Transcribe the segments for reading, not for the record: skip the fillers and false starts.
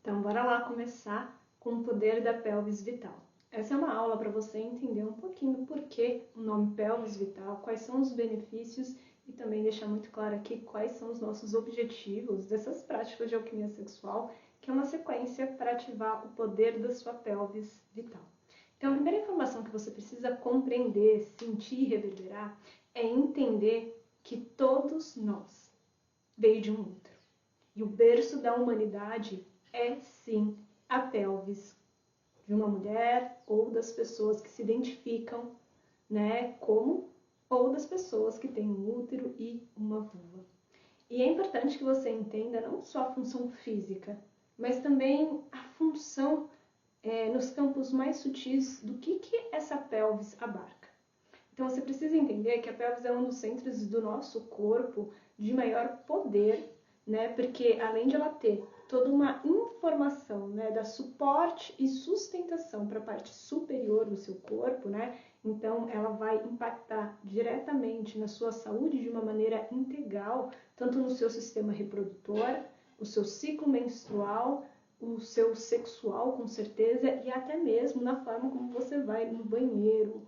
Então, bora lá começar com o poder da pelvis vital. Essa é uma aula para você entender um pouquinho por que o nome pelvis vital, quais são os benefícios e também deixar muito claro aqui quais são os nossos objetivos dessas práticas de alquimia sexual, que é uma sequência para ativar o poder da sua pelvis vital. Então, a primeira informação que você precisa compreender, sentir e reverberar é entender que todos nós veio de um útero. E o berço da humanidade é sim a pelvis de uma mulher ou das pessoas que se identificam, como ou das pessoas que têm um útero e uma vulva. E é importante que você entenda não só a função física, mas também a função nos campos mais sutis do que essa pelvis abarca. Então você precisa entender que a pelvis é um dos centros do nosso corpo de maior poder, porque além de ela ter toda uma informação, da suporte e sustentação para a parte superior do seu corpo, então ela vai impactar diretamente na sua saúde de uma maneira integral, tanto no seu sistema reprodutor, o seu ciclo menstrual, o seu sexual, com certeza, e até mesmo na forma como você vai no banheiro,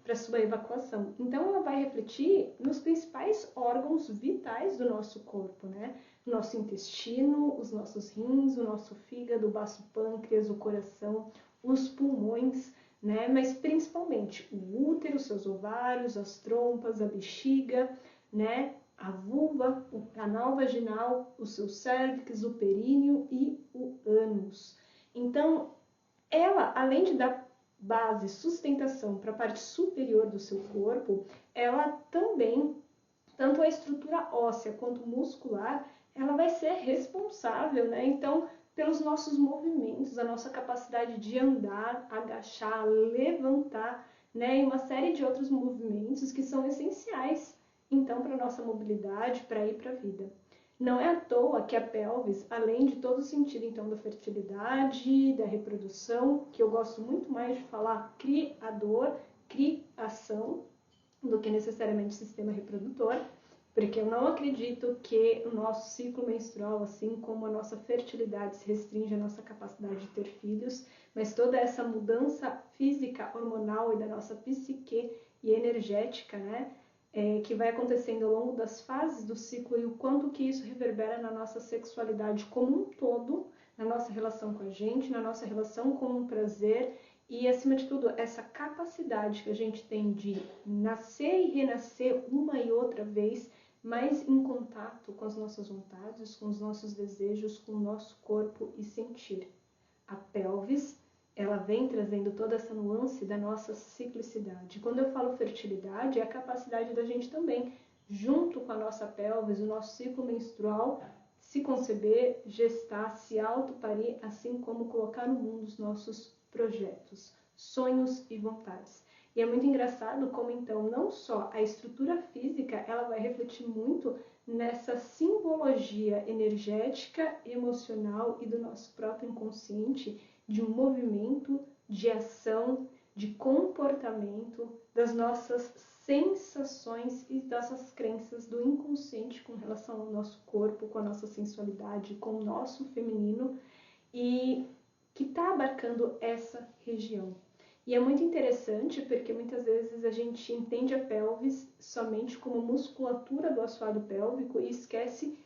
para sua evacuação. Então, ela vai refletir nos principais órgãos vitais do nosso corpo, o nosso intestino, os nossos rins, o nosso fígado, o baço pâncreas, o coração, os pulmões, mas principalmente o útero, seus ovários, as trompas, a bexiga, a vulva, o canal vaginal, o seu cérvix, o períneo e o ânus. Então, ela, além de dar base, sustentação para a parte superior do seu corpo, ela também, tanto a estrutura óssea quanto muscular, ela vai ser responsável, então, pelos nossos movimentos, a nossa capacidade de andar, agachar, levantar, e uma série de outros movimentos que são essenciais então para a nossa mobilidade, para ir para a vida. Não é à toa que a pelvis, além de todo o sentido então da fertilidade, da reprodução, que eu gosto muito mais de falar criador, criação, do que necessariamente sistema reprodutor, porque eu não acredito que o nosso ciclo menstrual, assim como a nossa fertilidade, se restringe à nossa capacidade de ter filhos, mas toda essa mudança física, hormonal e da nossa psique e energética, que vai acontecendo ao longo das fases do ciclo e o quanto que isso reverbera na nossa sexualidade como um todo, na nossa relação com a gente, na nossa relação com o prazer e, acima de tudo, essa capacidade que a gente tem de nascer e renascer uma e outra vez, mais em contato com as nossas vontades, com os nossos desejos, com o nosso corpo e sentir. A pelvis, ela vem trazendo toda essa nuance da nossa ciclicidade. Quando eu falo fertilidade, é a capacidade da gente também, junto com a nossa pelvis, o nosso ciclo menstrual, se conceber, gestar, se autoparir, assim como colocar no mundo os nossos projetos, sonhos e vontades. E é muito engraçado como, então, não só a estrutura física, ela vai refletir muito nessa simbologia energética, emocional e do nosso próprio inconsciente, de um movimento, de ação, de comportamento, das nossas sensações e dessas crenças do inconsciente com relação ao nosso corpo, com a nossa sensualidade, com o nosso feminino, e que está abarcando essa região. E é muito interessante porque muitas vezes a gente entende a pelvis somente como musculatura do assoalho pélvico e esquece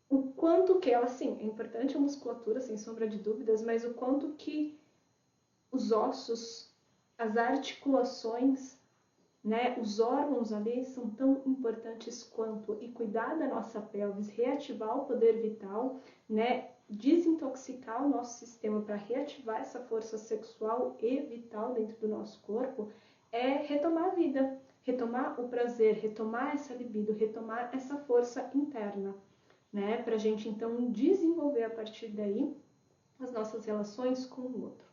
o quanto que ela, sim, é importante a musculatura, sem sombra de dúvidas, mas o quanto que os ossos, as articulações, os órgãos ali são tão importantes quanto. E cuidar da nossa pelvis, reativar o poder vital, desintoxicar o nosso sistema para reativar essa força sexual e vital dentro do nosso corpo, é retomar a vida, retomar o prazer, retomar essa libido, retomar essa força interna, para a gente então desenvolver a partir daí as nossas relações com o outro.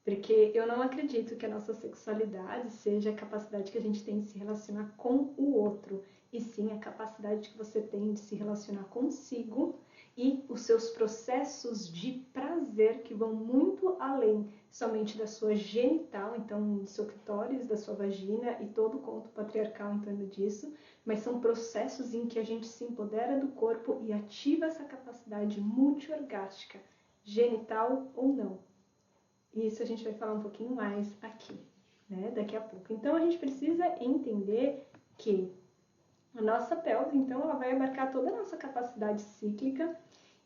Porque eu não acredito que a nossa sexualidade seja a capacidade que a gente tem de se relacionar com o outro, e sim a capacidade que você tem de se relacionar consigo e os seus processos de prazer que vão muito além somente da sua genital, então do seu clitóris, da sua vagina e todo o conto patriarcal em torno disso, mas são processos em que a gente se empodera do corpo e ativa essa capacidade multiorgástica, genital ou não. E isso a gente vai falar um pouquinho mais aqui, né, daqui a pouco. Então a gente precisa entender que a nossa pelve, então, ela vai abarcar toda a nossa capacidade cíclica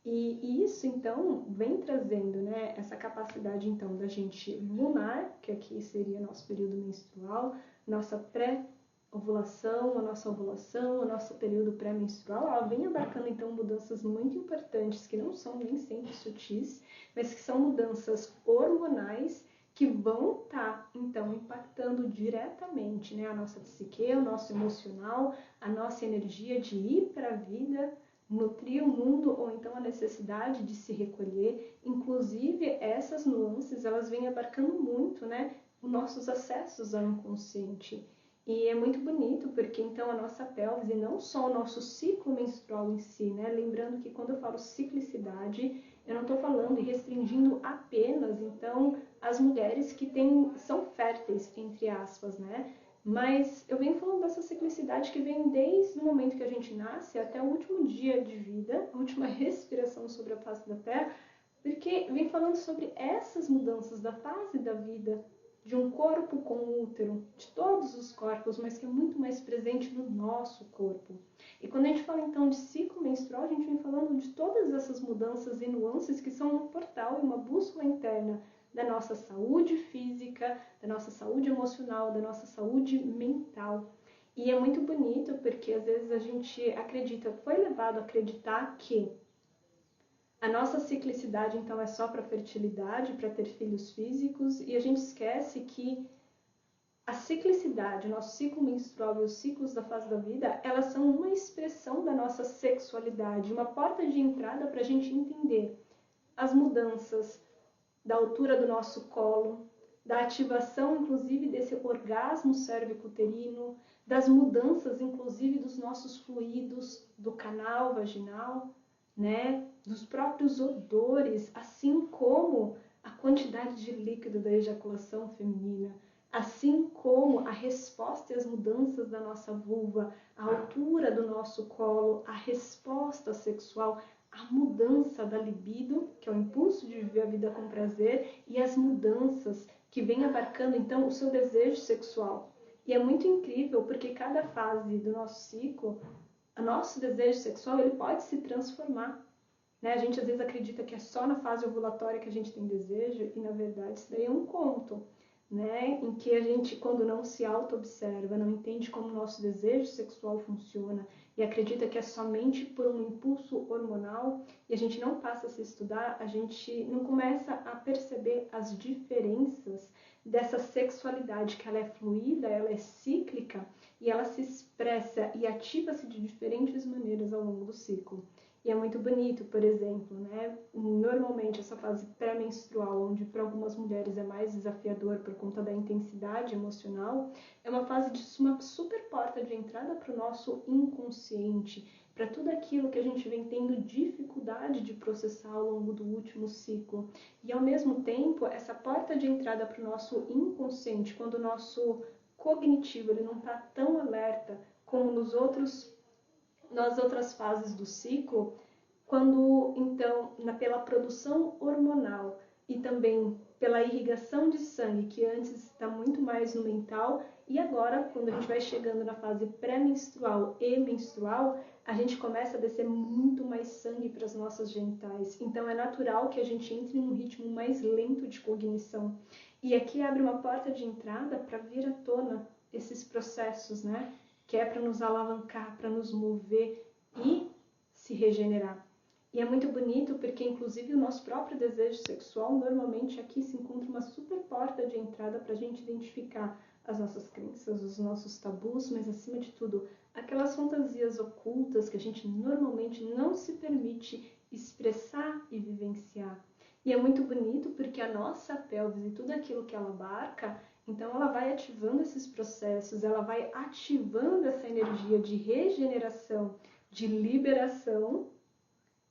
e isso, então, vem trazendo, né, essa capacidade, então, da gente lunar, que aqui seria nosso período menstrual, nossa pré-ovulação, a nossa ovulação, o nosso período pré-menstrual, ela vem abarcando, então, mudanças muito importantes, que não são nem sempre sutis, mas que são mudanças hormonais, que vão estar, então, impactando diretamente, né, a nossa psique, o nosso emocional, a nossa energia de ir para a vida, nutrir o mundo, ou então a necessidade de se recolher. Inclusive, essas nuances, elas vêm abarcando muito, né, os nossos acessos ao inconsciente. E é muito bonito, porque então a nossa pelvis, e não só o nosso ciclo menstrual em si, né, lembrando que quando eu falo ciclicidade, eu não estou falando e restringindo apenas, então, as mulheres que são férteis, entre aspas, né? Mas eu venho falando dessa ciclicidade que vem desde o momento que a gente nasce até o último dia de vida, a última respiração sobre a face da Terra, porque vem falando sobre essas mudanças da fase da vida, de um corpo com útero, de todos os corpos, mas que é muito mais presente no nosso corpo. E quando a gente fala então de ciclo menstrual, a gente vem falando de todas essas mudanças e nuances que são um portal e uma bússola interna da nossa saúde física, da nossa saúde emocional, da nossa saúde mental. E é muito bonito porque às vezes a gente acredita, foi levado a acreditar que a nossa ciclicidade então é só para fertilidade, para ter filhos físicos, e a gente esquece que a ciclicidade, o nosso ciclo menstrual e os ciclos da fase da vida, elas são uma expressão da nossa sexualidade, uma porta de entrada para a gente entender as mudanças da altura do nosso colo, da ativação, inclusive, desse orgasmo cervicuterino, das mudanças, inclusive, dos nossos fluidos, do canal vaginal, né? Dos próprios odores, assim como a quantidade de líquido da ejaculação feminina, assim como a resposta e as mudanças da nossa vulva, a altura do nosso colo, a resposta sexual, a mudança da libido, que é o impulso de viver a vida com prazer, e as mudanças que vem abarcando, então, o seu desejo sexual. E é muito incrível, porque cada fase do nosso ciclo, o nosso desejo sexual, ele pode se transformar. Né? A gente, às vezes, acredita que é só na fase ovulatória que a gente tem desejo, e, na verdade, isso daí é um conto. Né, em que a gente, quando não se auto-observa, não entende como o nosso desejo sexual funciona e acredita que é somente por um impulso hormonal e a gente não passa a se estudar, a gente não começa a perceber as diferenças dessa sexualidade, que ela é fluida, ela é cíclica e ela se expressa e ativa-se de diferentes maneiras ao longo do ciclo. E é muito bonito, por exemplo, né? Normalmente essa fase pré-menstrual, onde para algumas mulheres é mais desafiador por conta da intensidade emocional, é uma fase de uma super porta de entrada para o nosso inconsciente, para tudo aquilo que a gente vem tendo dificuldade de processar ao longo do último ciclo. E ao mesmo tempo, essa porta de entrada para o nosso inconsciente, quando o nosso cognitivo ele não está tão alerta como nas outras fases do ciclo, quando então pela produção hormonal e também pela irrigação de sangue, que antes está muito mais no mental, e agora, quando a gente vai chegando na fase pré-menstrual e menstrual, a gente começa a descer muito mais sangue para as nossas genitais. Então é natural que a gente entre num ritmo mais lento de cognição. E aqui abre uma porta de entrada para vir à tona esses processos, né? Que é para nos alavancar, para nos mover e se regenerar. E é muito bonito porque, inclusive, o nosso próprio desejo sexual, normalmente aqui se encontra uma super porta de entrada para a gente identificar as nossas crenças, os nossos tabus, mas, acima de tudo, aquelas fantasias ocultas que a gente normalmente não se permite expressar e vivenciar. E é muito bonito porque a nossa pelvis e tudo aquilo que ela abarca, então ela vai ativando esses processos, ela vai ativando essa energia de regeneração, de liberação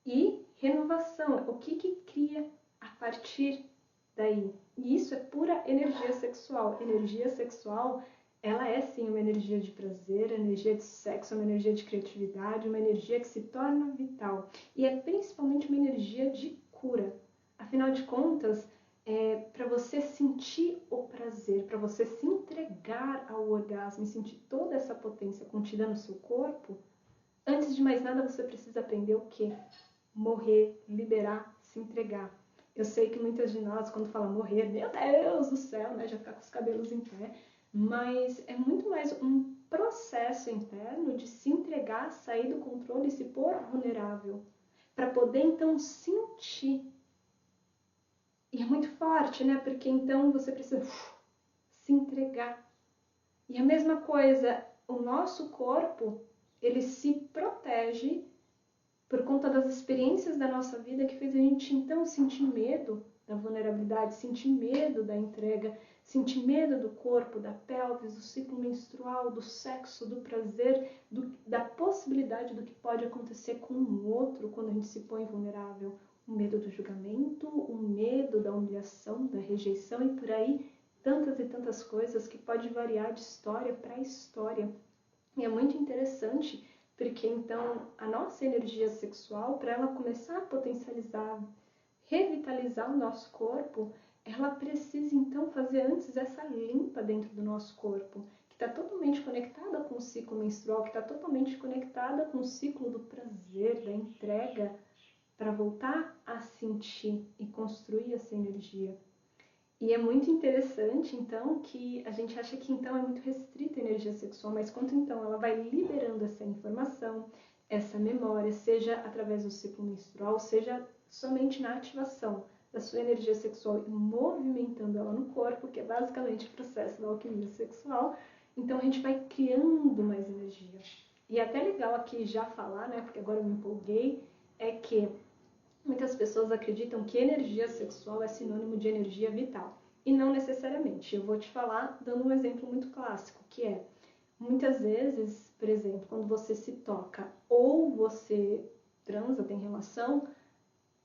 e renovação, o que cria a partir daí. E isso é pura energia sexual. Energia sexual, ela é sim uma energia de prazer, energia de sexo, uma energia de criatividade, uma energia que se torna vital. E é principalmente uma energia de cura. Afinal de contas, para você sentir o prazer, para você se entregar ao orgasmo e sentir toda essa potência contida no seu corpo, antes de mais nada você precisa aprender o quê? Morrer, liberar, se entregar. Eu sei que muitas de nós, quando falam morrer, meu Deus do céu, né, já fica com os cabelos em pé, mas é muito mais um processo interno de se entregar, sair do controle e se pôr vulnerável, para poder então sentir. E é muito forte, né? Porque então você precisa se entregar. E a mesma coisa, o nosso corpo, ele se protege por conta das experiências da nossa vida que fez a gente então sentir medo da vulnerabilidade, sentir medo da entrega, sentir medo do corpo, da pelvis, do ciclo menstrual, do sexo, do prazer, da possibilidade do que pode acontecer com um outro quando a gente se põe vulnerável. O medo do julgamento, o medo da humilhação, da rejeição e por aí tantas e tantas coisas que pode variar de história para história. E é muito interessante porque então a nossa energia sexual, para ela começar a potencializar, revitalizar o nosso corpo, ela precisa então fazer antes essa limpa dentro do nosso corpo, que está totalmente conectada com o ciclo menstrual, que está totalmente conectada com o ciclo do prazer, da entrega, para voltar a sentir e construir essa energia. E é muito interessante, então, que a gente acha que então é muito restrita a energia sexual, mas quando então ela vai liberando essa informação, essa memória, seja através do ciclo menstrual, seja somente na ativação da sua energia sexual e movimentando ela no corpo, que é basicamente o processo da alquimia sexual, então a gente vai criando mais energia. E é até legal aqui já falar, né, porque agora eu me empolguei, é que muitas pessoas acreditam que energia sexual é sinônimo de energia vital. E não necessariamente. Eu vou te falar dando um exemplo muito clássico, que é, muitas vezes, por exemplo, quando você se toca ou você transa, tem relação,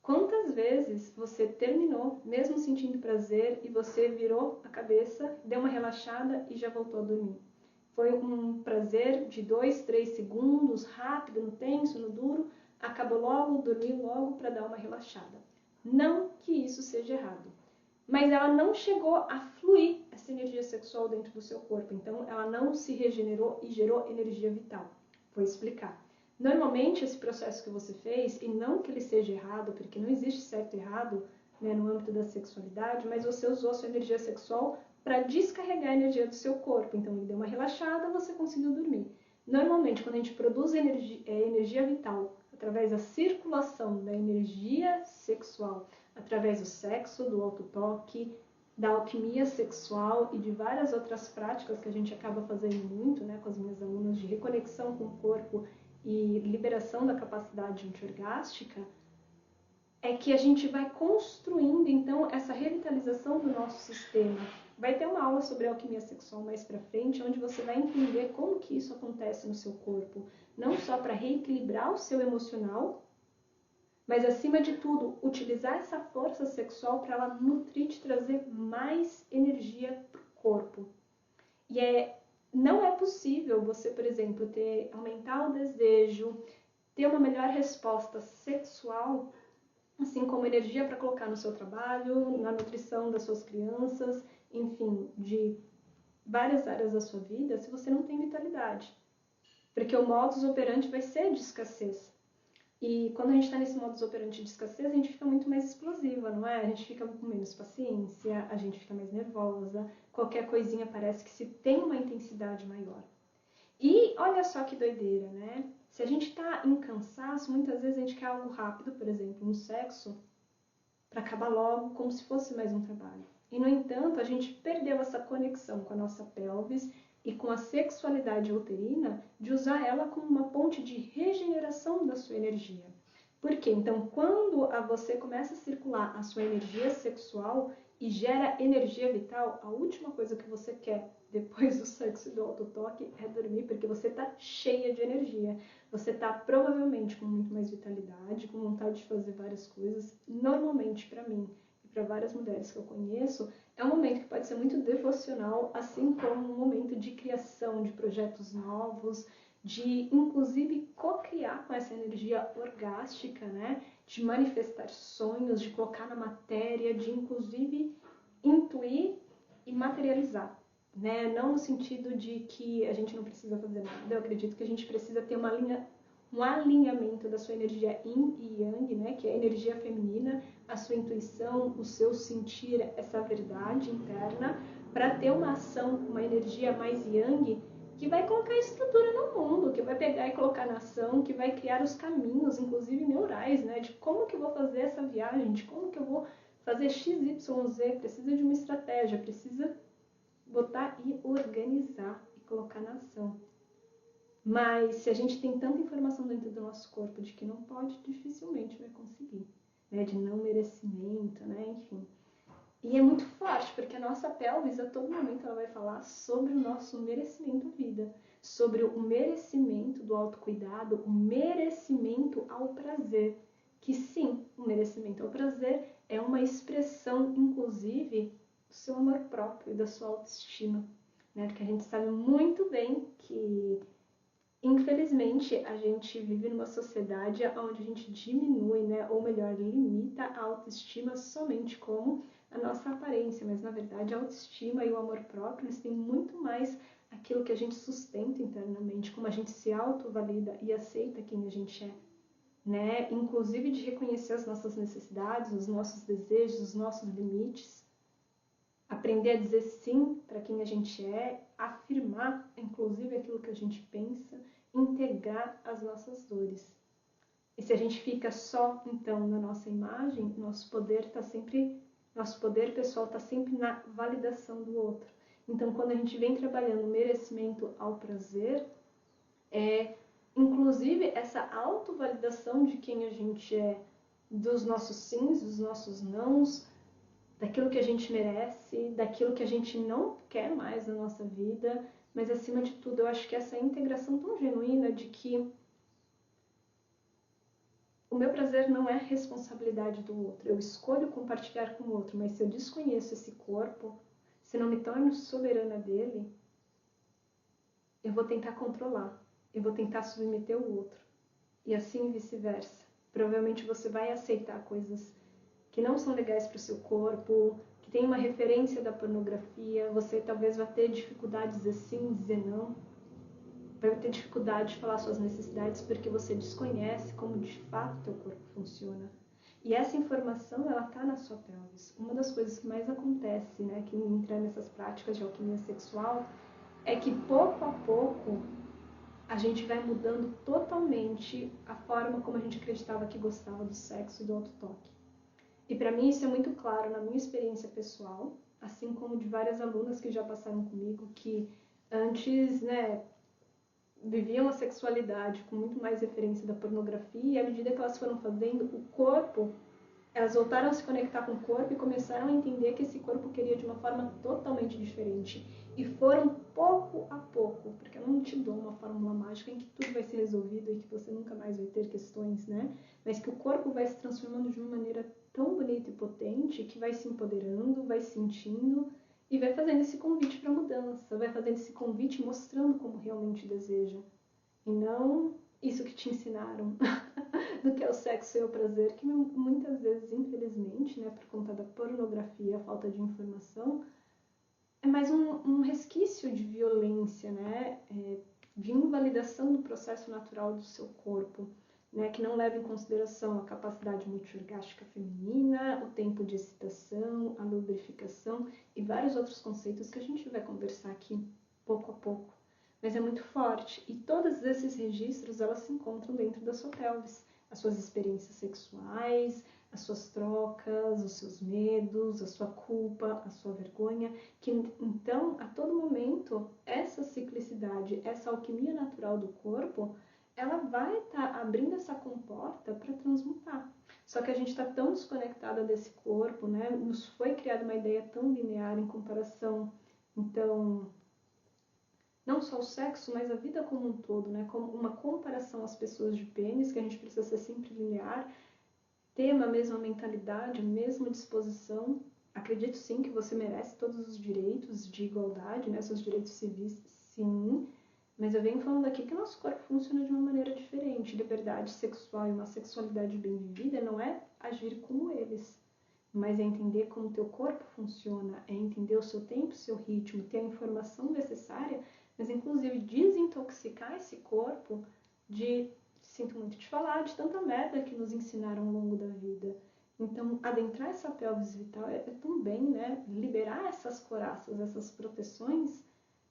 quantas vezes você terminou, mesmo sentindo prazer, e você virou a cabeça, deu uma relaxada e já voltou a dormir? Foi um prazer de 2, 3 segundos, rápido, no tenso, no duro, acabou logo, dormiu logo para dar uma relaxada. Não que isso seja errado, mas ela não chegou a fluir essa energia sexual dentro do seu corpo, então ela não se regenerou e gerou energia vital. Vou explicar. Normalmente esse processo que você fez, e não que ele seja errado, porque não existe certo e errado, né, no âmbito da sexualidade, mas você usou a sua energia sexual para descarregar a energia do seu corpo, então ele deu uma relaxada, você conseguiu dormir. Normalmente, quando a gente produz energia vital através da circulação da energia sexual, através do sexo, do autotoque, da alquimia sexual e de várias outras práticas que a gente acaba fazendo muito, né, com as minhas alunas, de reconexão com o corpo e liberação da capacidade antiorgástica, é que a gente vai construindo então essa revitalização do nosso sistema. Vai ter uma aula sobre alquimia sexual mais pra frente, onde você vai entender como que isso acontece no seu corpo, não só para reequilibrar o seu emocional, mas acima de tudo, utilizar essa força sexual para ela nutrir e te trazer mais energia pro corpo. E não é possível você, por exemplo, aumentar o desejo, ter uma melhor resposta sexual, assim como energia para colocar no seu trabalho, na nutrição das suas crianças, enfim, de várias áreas da sua vida, se você não tem vitalidade. Porque o modus operandi vai ser de escassez. E quando a gente está nesse modus operandi de escassez, a gente fica muito mais explosiva, não é? A gente fica com menos paciência, a gente fica mais nervosa, qualquer coisinha parece que se tem uma intensidade maior. E olha só que doideira, né? Se a gente está em cansaço, muitas vezes a gente quer algo rápido, por exemplo, um sexo, para acabar logo, como se fosse mais um trabalho. E, no entanto, a gente perdeu essa conexão com a nossa pelvis e com a sexualidade uterina, de usar ela como uma ponte de regeneração da sua energia. Por quê? Então, quando você começa a circular a sua energia sexual e gera energia vital, a última coisa que você quer depois do sexo e do autotoque é dormir, porque você está cheia de energia. Você está provavelmente com muito mais vitalidade vitalidade, com vontade de fazer várias coisas. Normalmente, para mim e para várias mulheres que eu conheço, é um momento que pode ser muito devocional, assim como um momento de criação de projetos novos, de inclusive co-criar com essa energia orgástica, né? De manifestar sonhos, de colocar na matéria, de inclusive intuir e materializar, né? Não no sentido de que a gente não precisa fazer nada. Eu acredito que a gente precisa ter um alinhamento da sua energia yin e yang, né? Que é a energia feminina, a sua intuição, o seu sentir, essa verdade interna, para ter uma ação, uma energia mais yang, que vai colocar estrutura no mundo, que vai pegar e colocar na ação, que vai criar os caminhos, inclusive neurais, né? De como que eu vou fazer essa viagem, de como que eu vou fazer X, Y, Z, precisa de uma estratégia, precisa botar e organizar e colocar na ação. Mas se a gente tem tanta informação dentro do nosso corpo de que não pode, dificilmente vai conseguir, né? De não merecimento, né? Enfim. E é muito forte, porque a nossa pelvis, a todo momento, ela vai falar sobre o nosso merecimento à vida, sobre o merecimento do autocuidado, o merecimento ao prazer. Que sim, o merecimento ao prazer é uma expressão, inclusive, do seu amor próprio e da sua autoestima, né? Porque a gente sabe muito bem que, infelizmente, a gente vive numa sociedade onde a gente diminui, né? Ou melhor, limita a autoestima somente como a nossa aparência, mas na verdade a autoestima e o amor próprio, eles têm muito mais aquilo que a gente sustenta internamente, como a gente se autovalida e aceita quem a gente é, né? Inclusive de reconhecer as nossas necessidades, os nossos desejos, os nossos limites, aprender a dizer sim para quem a gente é, afirmar inclusive aquilo que a gente pensa, integrar as nossas dores. E se a gente fica só, então, na nossa imagem, nosso poder pessoal está sempre na validação do outro. Então, quando a gente vem trabalhando o merecimento ao prazer, inclusive essa autovalidação de quem a gente é, dos nossos sims, dos nossos nãos, daquilo que a gente merece, daquilo que a gente não quer mais na nossa vida, mas acima de tudo, eu acho que essa integração tão genuína de que o meu prazer não é responsabilidade do outro. Eu escolho compartilhar com o outro, mas se eu desconheço esse corpo, se não me torno soberana dele, eu vou tentar controlar, eu vou tentar submeter o outro. E assim vice-versa. Provavelmente você vai aceitar coisas que não são legais para o seu corpo, que tem uma referência da pornografia, você talvez vai ter dificuldade de dizer sim, dizer não. Vai ter dificuldade de falar suas necessidades porque você desconhece como de fato teu corpo funciona. E essa informação, ela tá na sua pelvis. Uma das coisas que mais acontece, né, que entra nessas práticas de alquimia sexual, é que pouco a pouco a gente vai mudando totalmente a forma como a gente acreditava que gostava do sexo e do autotoque. E para mim isso é muito claro na minha experiência pessoal, assim como de várias alunas que já passaram comigo, que antes, né, viviam a sexualidade com muito mais referência da pornografia, e à medida que elas foram fazendo, o corpo, elas voltaram a se conectar com o corpo e começaram a entender que esse corpo queria de uma forma totalmente diferente. E foram pouco a pouco, porque eu não te dou uma fórmula mágica em que tudo vai ser resolvido e que você nunca mais vai ter questões, né? Mas que o corpo vai se transformando de uma maneira tão bonita e potente que vai se empoderando, vai sentindo e vai fazendo esse convite para mudança, vai fazendo esse convite mostrando como realmente deseja. E não isso que te ensinaram do que é o sexo e o prazer, que muitas vezes, infelizmente, né, por conta da pornografia, a falta de informação, é mais um resquício de violência, né, de invalidação do processo natural do seu corpo, né, que não leva em consideração a capacidade multiorgástica feminina, o tempo de excitação, a lubrificação e vários outros conceitos que a gente vai conversar aqui pouco a pouco. Mas é muito forte e todos esses registros, elas se encontram dentro da sua pelvis. As suas experiências sexuais, as suas trocas, os seus medos, a sua culpa, a sua vergonha, que então, a todo momento, essa ciclicidade, essa alquimia natural do corpo, ela vai estar abrindo essa comporta para transmutar. Só que a gente está tão desconectada desse corpo, né? Nos foi criada uma ideia tão linear em comparação, então, não só o sexo, mas a vida como um todo, né? Como uma comparação às pessoas de pênis, que a gente precisa ser sempre linear, ter a mesma mentalidade, a mesma disposição. Acredito sim que você merece todos os direitos de igualdade, né? Seus direitos civis, sim. Mas eu venho falando aqui que o nosso corpo funciona de uma maneira diferente. Liberdade sexual e uma sexualidade bem vivida não é agir como eles, mas é entender como o teu corpo funciona, é entender o seu tempo, o seu ritmo, ter a informação necessária, mas inclusive desintoxicar esse corpo de, sinto muito te falar, de tanta merda que nos ensinaram ao longo da vida. Então, adentrar essa pelvis vital é também, né, liberar essas coraças, essas proteções,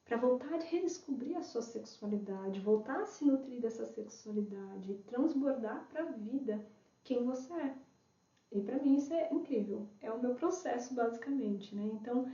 para voltar a redescobrir a sua sexualidade, voltar a se nutrir dessa sexualidade, transbordar para a vida quem você é. E para mim isso é incrível, é o meu processo basicamente, né? Então,